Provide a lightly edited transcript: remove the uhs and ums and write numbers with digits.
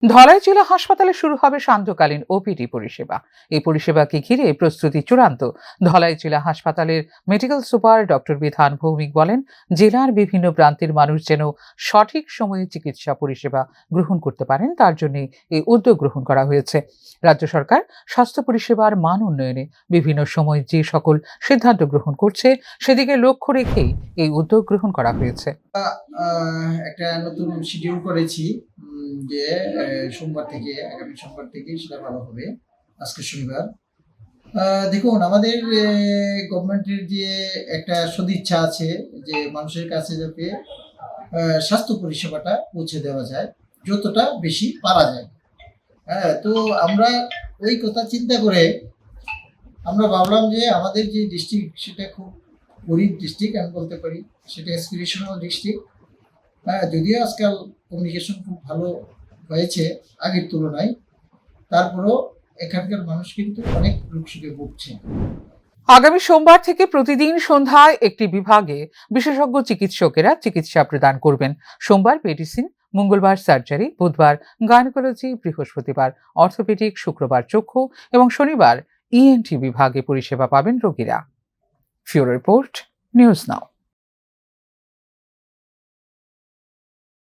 ধলাই জেলা হাসপাতালে শুরু হবে সান্ধ্যকালীন ওপিডি পরিষেবা। এই পরিষেবাকে ঘিরে প্রস্তুতি চূড়ান্ত। ধলাই জেলা হাসপাতালের মেডিকেল সুপার ডক্টর বিধান ভৌমিক বলেন, জেলার বিভিন্ন প্রান্তের মানুষ যেন সঠিক সময়ে চিকিৎসা পরিষেবা গ্রহণ করতে পারেন, তার জন্য এই উদ্যোগ গ্রহণ করা হয়েছে। রাজ্য সরকার স্বাস্থ্য পরিষেবার মান উন্নয়নে বিভিন্ন সময় যে সকল সিদ্ধান্ত গ্রহণ করছে, সেদিকে লক্ষ্য রেখেই এই উদ্যোগ গ্রহণ করা হয়েছে। একটা নতুন শিডিউল করেছি যে আগামী সোমবার থেকে সেটা ভালো হবে। আজকে শনিবার। দেখুন, আমাদের গভর্নমেন্টের যে একটা সদিচ্ছা আছে যে মানুষের কাছে যাতে স্বাস্থ্য পরিষেবাটা পৌঁছে দেওয়া যায় যতটা বেশি পারা যায়। হ্যাঁ, তো আমরা ওই কথা চিন্তা করে আমরা ভাবলাম যে আমাদের যে ডিস্ট্রিক্ট সেটা খুব গরিব ডিস্ট্রিক্ট আমি বলতে পারি, সেটা অ্যাসপিরেশনাল ডিস্ট্রিক্ট। হ্যাঁ, যদিও আজকাল কমিউনিকেশন খুব ভালো হয়েছে আগের তুলনায়, তারপরেও এখানকার মানুষ কিন্তু অনেক রোগশোকে ভুগছে। আগামী সোমবার থেকে প্রতিদিন সন্ধ্যায় একটি বিভাগে বিশেষজ্ঞ চিকিৎসকেরা চিকিৎসা প্রদান করবেন। সোমবার মেডিসিন, মঙ্গলবার সার্জারি, বুধবার গাইনোকোলজি, বৃহস্পতিবার অর্থোপেডিক, শুক্রবার চক্ষু এবং শনিবার ইএনটি বিভাগে পরিষেবা পাবেন রোগীরা। ফিউরো রিপোর্ট, নিউজ নাও।